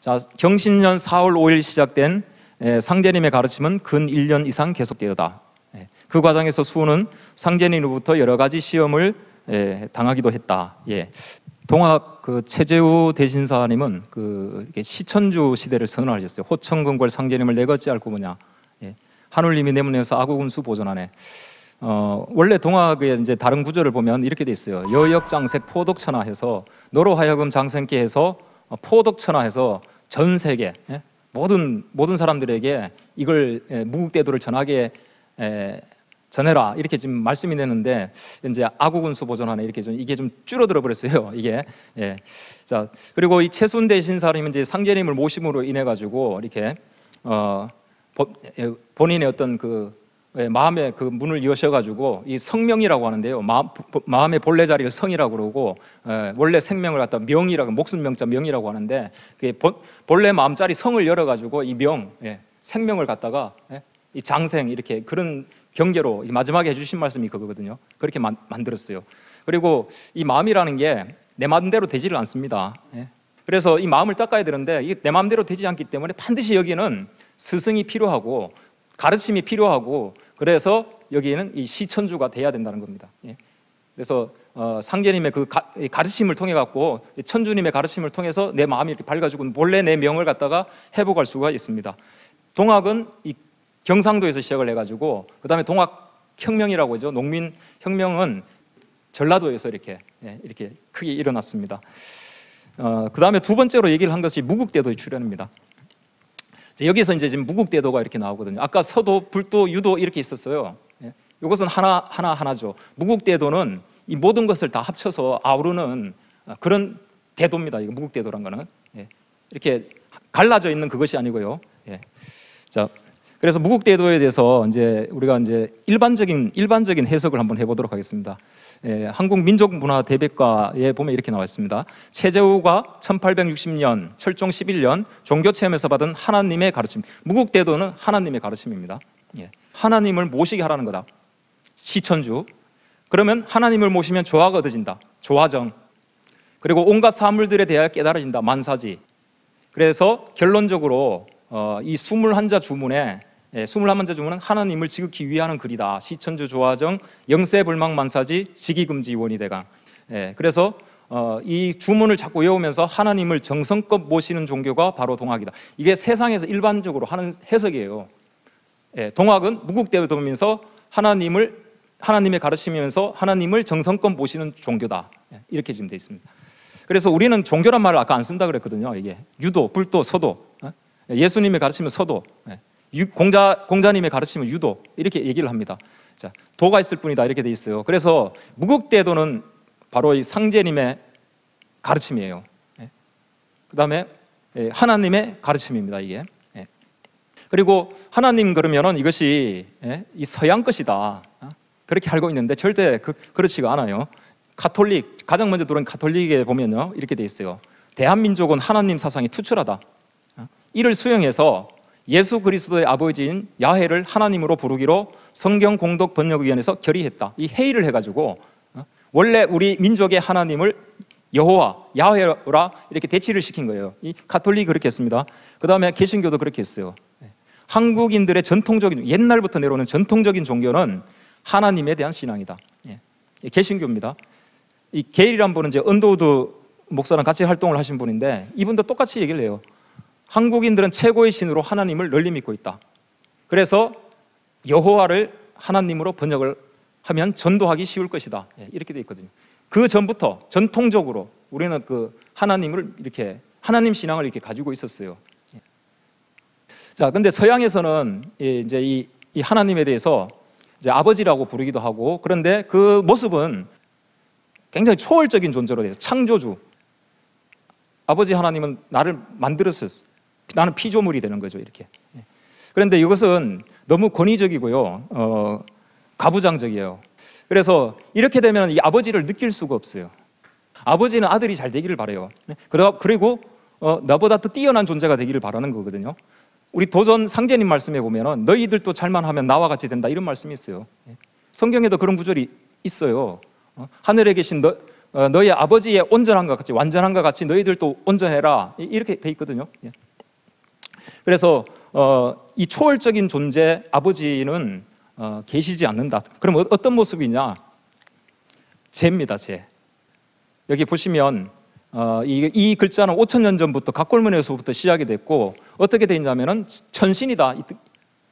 자, 경신년 4월 5일 시작된 상제님의 가르침은 근 1년 이상 계속되었다. 그 과정에서 수훈은 상제님으로부터 여러 가지 시험을 당하기도 했다. 동학 최재우 대신사님은 시천주 시대를 선언하셨어요. 호청근골 상제님을 내것지 알고 뭐냐. 하늘님이 내문에서 아구군수 보존하네. 원래 동학의 이제 다른 구조를 보면 이렇게 돼 있어요. 여역장색 포덕천하해서 너로 하여금 장생케 해서 포덕천하해서 전 세계 모든 사람들에게 이걸 무국대도를 전하게 전해라 이렇게 지금 말씀이 되는데 이제 아구군수 보존하네 이렇게 좀 이게 좀 줄어들어 버렸어요. 이게 자 그리고 이 최순 대신사님은 이제 상제님을 모심으로 인해 가지고 이렇게 본인의 어떤 마음의 문을 여셔가지고 이 성명이라고 하는데요. 마음의 본래 자리를 성이라고 그러고 원래 생명을 갖다 명이라고 목숨 명자 명이라고 하는데 본래 마음자리 성을 열어가지고 이 생명을 갖다가 이 장생 이렇게 그런 경계로 마지막에 해주신 말씀이 그거거든요. 그렇게 만들었어요. 그리고 이 마음이라는 게 내 마음대로 되지를 않습니다. 그래서 이 마음을 닦아야 되는데 이게 내 마음대로 되지 않기 때문에 반드시 여기는 스승이 필요하고 가르침이 필요하고 그래서 여기에는 이 시천주가 돼야 된다는 겁니다. 그래서 상제님의 그 가르침을 통해 갖고 천주님의 가르침을 통해서 내 마음이 이렇게 밝아지고 본래 내 명을 갖다가 회복할 수가 있습니다. 동학은 이 경상도에서 시작을 해가지고 그 다음에 동학혁명이라고 하죠. 농민혁명은 전라도에서 이렇게 크게 일어났습니다. 그 다음에 두 번째로 얘기를 한 것이 무국대도의 출현입니다. 여기서 이제 지금 무국대도가 이렇게 나오거든요. 아까 서도, 불도, 유도 이렇게 있었어요. 이것은 하나죠. 무국대도는 이 모든 것을 다 합쳐서 아우르는 그런 대도입니다. 이거 무국대도란 거는 이렇게 갈라져 있는 그것이 아니고요. 자, 그래서 무국대도에 대해서 이제 우리가 이제 일반적인 해석을 한번 해보도록 하겠습니다. 한국민족문화대백과에 보면 이렇게 나와 있습니다. 최재우가 1860년 철종 11년 종교체험에서 받은 하나님의 가르침. 무국대도는 하나님의 가르침입니다. 하나님을 모시게 하라는 거다. 시천주. 그러면 하나님을 모시면 조화가 얻어진다. 조화정. 그리고 온갖 사물들에 대하여 깨달아진다. 만사지. 그래서 결론적으로 이 21자 주문에 21자 주문은 하나님을 지극히 위하는 글이다. 시천주 조화정 영세불망만사지 지기금지 원이대강. 그래서 이 주문을 자꾸 외우면서 하나님을 정성껏 모시는 종교가 바로 동학이다. 이게 세상에서 일반적으로 하는 해석이에요. 동학은 무국대도면서 하나님의 가르치면서 하나님을 정성껏 모시는 종교다. 이렇게 지금 돼 있습니다. 그래서 우리는 종교란 말을 아까 안 쓴다 그랬거든요. 이게 유도, 불도, 서도. 예수님의 가르치면 서도. 공자님의 가르치면 유도 이렇게 얘기를 합니다. 자, 도가 있을 뿐이다 이렇게 돼 있어요. 그래서 무국대도는 바로 이 상제님의 가르침이에요. 그 다음에 하나님의 가르침입니다. 이게. 그리고 하나님 그러면은 이것이 이 서양 것이다 그렇게 알고 있는데 절대 그렇지가 않아요. 가톨릭 가장 먼저 들어온 가톨릭에 보면요 이렇게 돼 있어요. 대한민족은 하나님 사상이 투철하다. 이를 수용해서 예수 그리스도의 아버지인 야훼를 하나님으로 부르기로 성경 공독 번역위원회에서 결의했다. 이 회의를 해가지고 원래 우리 민족의 하나님을 여호와, 야훼라 이렇게 대치를 시킨 거예요. 이 가톨릭이 그렇게 했습니다. 그 다음에 개신교도 그렇게 했어요. 한국인들의 전통적인 옛날부터 내려오는 전통적인 종교는 하나님에 대한 신앙이다. 개신교입니다. 이 게일이란 분은 이제 언더우드 목사랑 같이 활동을 하신 분인데 이분도 똑같이 얘기를 해요. 한국인들은 최고의 신으로 하나님을 널리 믿고 있다. 그래서 여호와를 하나님으로 번역을 하면 전도하기 쉬울 것이다. 이렇게 돼 있거든요. 그 전부터 전통적으로 우리는 그 하나님을 이렇게 하나님 신앙을 이렇게 가지고 있었어요. 자, 근데 서양에서는 이제 이 하나님에 대해서 이제 아버지라고 부르기도 하고 그런데 그 모습은 굉장히 초월적인 존재로 돼서 창조주. 아버지 하나님은 나를 만들었었어. 나는 피조물이 되는 거죠, 이렇게. 그런데 이것은 너무 권위적이고요, 가부장적이에요. 그래서 이렇게 되면 이 아버지를 느낄 수가 없어요. 아버지는 아들이 잘 되기를 바라요. 그리고 나보다 더 뛰어난 존재가 되기를 바라는 거거든요. 우리 도전 상제님 말씀에 보면은 너희들도 잘만 하면 나와 같이 된다 이런 말씀이 있어요. 성경에도 그런 구절이 있어요. 하늘에 계신 너희 아버지의 온전한 것 같이 완전한 것 같이 너희들도 온전해라 이렇게 돼 있거든요. 예. 그래서 이 초월적인 존재 아버지는 계시지 않는다. 그럼 어떤 모습이냐? 죄입니다. 죄. 여기 보시면 이 글자는 5,000년 전부터 각골문에서부터 시작이 됐고 어떻게 되어 있냐면은 천신이다.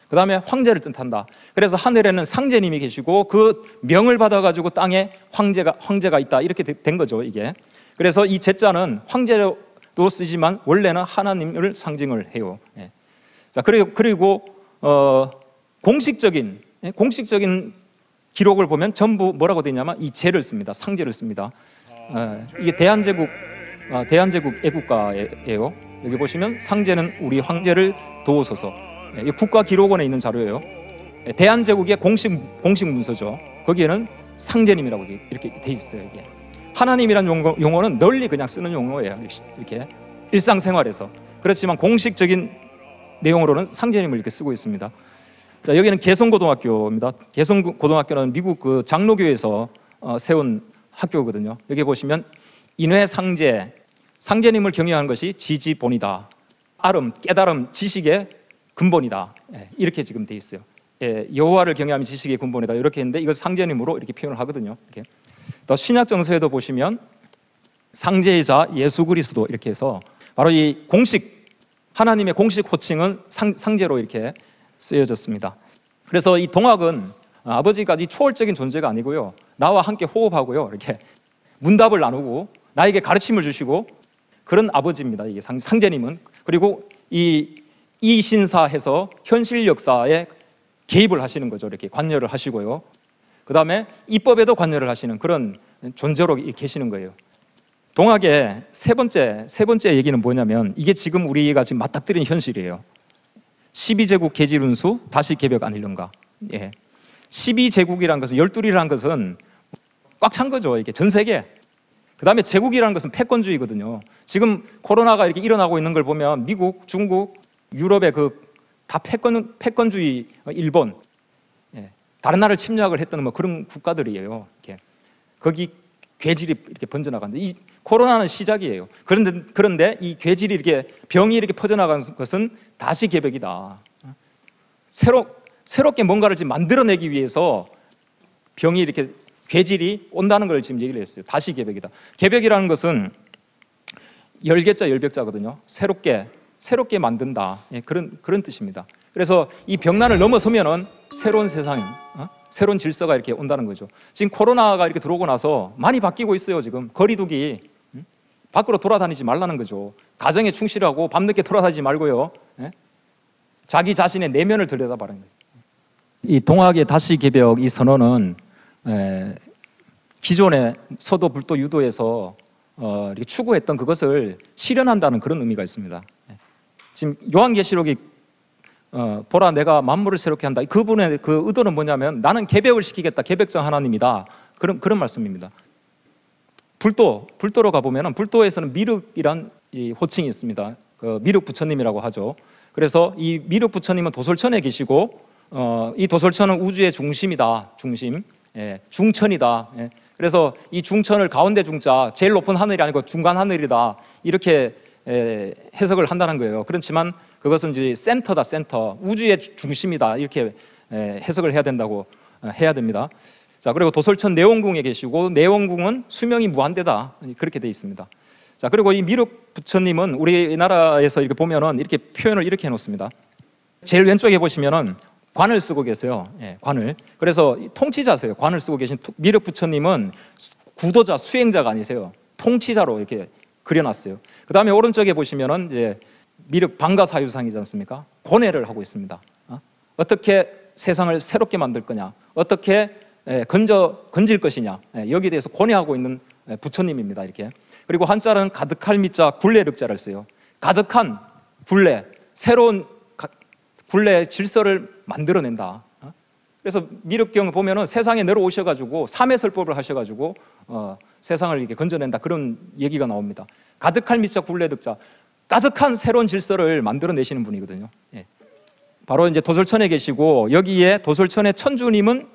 그 다음에 황제를 뜻한다. 그래서 하늘에는 상제님이 계시고 그 명을 받아가지고 땅에 황제가 있다. 이렇게 된 거죠, 이게. 그래서 이 제자는 황제도 쓰지만 원래는 하나님을 상징을 해요. 예. 자, 그리고 공식적인 기록을 보면 전부 뭐라고 되냐면 이 제를 씁니다. 상제를 씁니다. 이게 대한제국 애국가예요. 여기 보시면 상제는 우리 황제를 도우소서. 이 국가기록원에 있는 자료예요. 대한제국의 공식 문서죠. 거기에는 상제님이라고 이렇게 돼 있어요. 이게 하나님이라는 용어는 널리 그냥 쓰는 용어예요. 이렇게 일상생활에서. 그렇지만 공식적인 내용으로는 상제님을 이렇게 쓰고 있습니다. 자, 여기는 개성고등학교입니다. 개성고등학교는 미국 그 장로교에서 세운 학교거든요. 여기 보시면 상제님을 경외하는 것이 지지본이다. 깨달음, 지식의 근본이다. 이렇게 지금 돼 있어요. 여호와를 경외하면 지식의 근본이다. 이렇게 했는데 이걸 상제님으로 이렇게 표현을 하거든요. 이렇게. 또 신약 정서에도 보시면 상제이자 예수 그리스도 이렇게 해서 바로 이 하나님의 공식 호칭은 상제로 이렇게 쓰여졌습니다. 그래서 이 동학은 아버지까지 초월적인 존재가 아니고요. 나와 함께 호흡하고요. 이렇게 문답을 나누고 나에게 가르침을 주시고 그런 아버지입니다. 이게 상제님은. 그리고 이 신사해서 현실 역사에 개입을 하시는 거죠. 이렇게 관여를 하시고요. 그 다음에 입법에도 관여를 하시는 그런 존재로 계시는 거예요. 동학의 세 번째 얘기는 뭐냐면 이게 지금 우리가 지금 맞닥뜨리는 현실이에요. 12제국 계집운수 다시 개벽 아닐런가. 예. 12제국이라는 것은 12이라는 것은 꽉 찬 거죠. 이게 전 세계. 그 다음에 제국이라는 것은 패권주의거든요. 지금 코로나가 이렇게 일어나고 있는 걸 보면 미국, 중국, 유럽의 다 패권주의, 일본, 예. 다른 나라를 침략을 했던 뭐 그런 국가들이에요. 이렇게. 거기 괴질이 이렇게 번져나가는데 이 코로나는 시작이에요. 그런데 이 괴질이 이렇게 병이 이렇게 퍼져나가는 것은 다시 개벽이다. 새롭게 뭔가를 지금 만들어내기 위해서 병이 이렇게 괴질이 온다는 걸 지금 얘기를 했어요. 다시 개벽이다. 개벽이라는 것은 열개자 열벽자거든요. 새롭게 만든다. 예, 그런 뜻입니다. 그래서 이 벽난을 넘어서면은 새로운 세상, 새로운 질서가 이렇게 온다는 거죠. 지금 코로나가 이렇게 들어오고 나서 많이 바뀌고 있어요. 지금 거리두기, 밖으로 돌아다니지 말라는 거죠. 가정에 충실하고 밤늦게 돌아다니지 말고요. 예? 자기 자신의 내면을 들여다보라는 거죠. 이 동학의 다시 개벽 이 선언은 기존의 서도 불도 유도에서 이렇게 추구했던 그것을 실현한다는 그런 의미가 있습니다. 지금 요한계시록이 보라 내가 만물을 새롭게 한다. 그분의 그 의도는 뭐냐면 나는 개벽을 시키겠다. 개벽자 하나님이다. 그런 말씀입니다. 불도로 가보면 불도에서는 미륵이란 이 호칭이 있습니다. 그 미륵 부처님이라고 하죠. 그래서 이 미륵 부처님은 도솔천에 계시고 이 도솔천은 우주의 중심이다. 중천이다. 그래서 이 중천을 가운데 중자 제일 높은 하늘이 아니고 중간 하늘이다. 이렇게 해석을 한다는 거예요. 그렇지만 그것은 이제 센터다. 우주의 중심이다. 이렇게 해석을 해야 된다고 해야 됩니다. 자, 그리고 도솔천 내원궁에 계시고 내원궁은 수명이 무한대다. 그렇게 되어 있습니다. 자, 그리고 이 미륵 부처님은 우리나라에서 이렇게 보면은 이렇게 표현을 이렇게 해 놓습니다. 제일 왼쪽에 보시면은 관을 쓰고 계세요. 예, 관을. 그래서 통치자세요. 관을 쓰고 계신 미륵 부처님은 구도자, 수행자가 아니세요. 통치자로 이렇게 그려놨어요. 그 다음에 오른쪽에 보시면은 이제 미륵 방가사유상이지 않습니까? 고뇌를 하고 있습니다. 어떻게 세상을 새롭게 만들 거냐, 어떻게 건질 것이냐, 여기에 대해서 고뇌하고 있는 부처님입니다. 이렇게. 그리고 한자는 가득할 미자 굴레륵자를 써요. 가득한 굴레, 새로운 굴레 질서를 만들어낸다. 그래서 미륵경을 보면은 세상에 내려오셔가지고 삼해설법을 하셔가지고 세상을 이렇게 건져낸다 그런 얘기가 나옵니다. 가득할 미자 굴레륵자, 가득한 새로운 질서를 만들어내시는 분이거든요. 예. 바로 이제 도솔천에 계시고 여기에 도솔천의 천주님은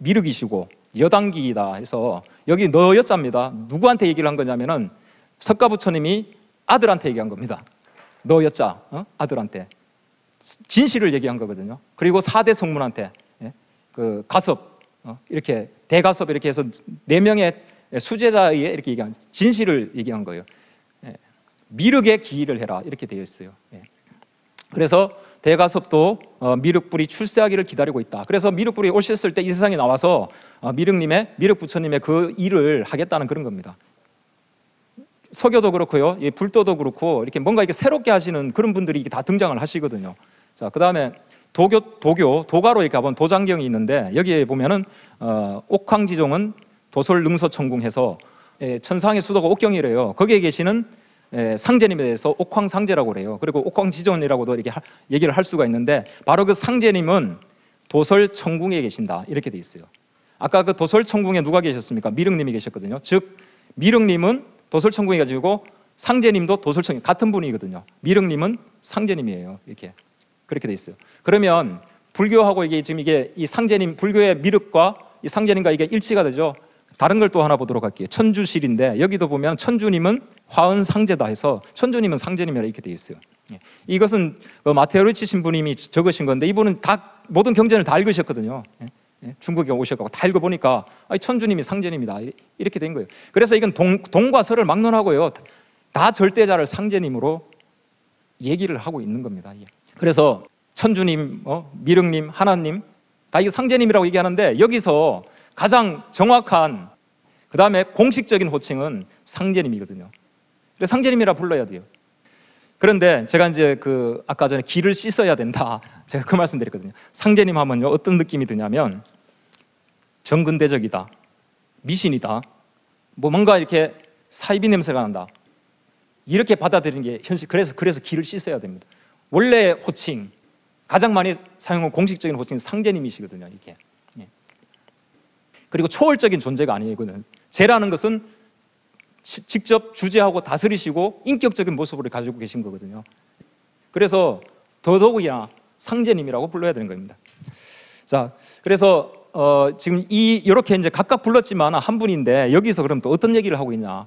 미륵이시고 여당기이다 해서 여기 너 여자입니다. 누구한테 얘기를 한 거냐면은 석가부처님이 아들한테 얘기한 겁니다. 너 여자, 아들한테 진실을 얘기한 거거든요. 그리고 4대 성문한테 그 가섭, 이렇게 대가섭 이렇게 해서 4명의 수제자에 이렇게 얘기한 진실을 얘기한 거예요. 미륵에 기의를 해라 이렇게 되어 있어요. 그래서 대가섭도 미륵불이 출세하기를 기다리고 있다. 그래서 미륵불이 오셨을 때 이 세상에 나와서 미륵 부처님의 그 일을 하겠다는 그런 겁니다. 서교도 그렇고요, 불도도 그렇고 이렇게 뭔가 이렇게 새롭게 하시는 그런 분들이 다 등장을 하시거든요. 자, 그 다음에 도가로 이렇게 가본 도장경이 있는데 여기에 보면은 옥황지종은 도솔능서천궁해서 천상의 수도가 옥경이래요. 거기에 계시는 상제님에 대해서 옥황상제라고 그래요. 그리고 옥황지존이라고도 이렇게 얘기를 할 수가 있는데 바로 그 상제님은 도솔천궁에 계신다 이렇게 돼 있어요. 아까 그 도솔천궁에 누가 계셨습니까? 미륵님이 계셨거든요. 즉 미륵님은 도솔천궁에 가지고 상제님도 도솔천궁 같은 분이거든요. 미륵님은 상제님이에요. 이렇게 그렇게 돼 있어요. 그러면 불교하고 이게 지금 이게 이 상제님 불교의 미륵과 이 상제님과 이게 일치가 되죠. 다른 걸 또 하나 보도록 할게요. 천주실인데 여기도 보면 천주님은 화은상제다 해서 천주님은 상제님이라 이렇게 되어 있어요. 이것은 마테오 리치 신부님이 적으신 건데 이분은 다 모든 경전을 다 읽으셨거든요. 중국에 오셔서 다 읽어보니까 천주님이 상제님이다 이렇게 된 거예요. 그래서 이건 동과 서를 막론하고요, 다 절대자를 상제님으로 얘기를 하고 있는 겁니다. 그래서 천주님, 미륵님, 하나님 다 이거 상제님이라고 얘기하는데 여기서 가장 정확한 그 다음에 공식적인 호칭은 상제님이거든요. 그래서 상제님이라 불러야 돼요. 그런데 제가 이제 아까 전에 기를 씻어야 된다 제가 그 말씀 드렸거든요. 상제님 하면요 어떤 느낌이 드냐면 정근대적이다, 미신이다, 뭔가 이렇게 사이비 냄새가 난다 이렇게 받아들이는 게 현실. 그래서 기를 씻어야 됩니다. 원래 호칭 가장 많이 사용한 공식적인 호칭은 상제님이시거든요. 이게. 그리고 초월적인 존재가 아니거든요. 제라는 것은 직접 주재하고 다스리시고 인격적인 모습을 가지고 계신 거거든요. 그래서 더더욱이나 상제님이라고 불러야 되는 겁니다. 자, 그래서 지금 이렇게 이제 각각 불렀지만 한 분인데 여기서 그럼 또 어떤 얘기를 하고 있냐?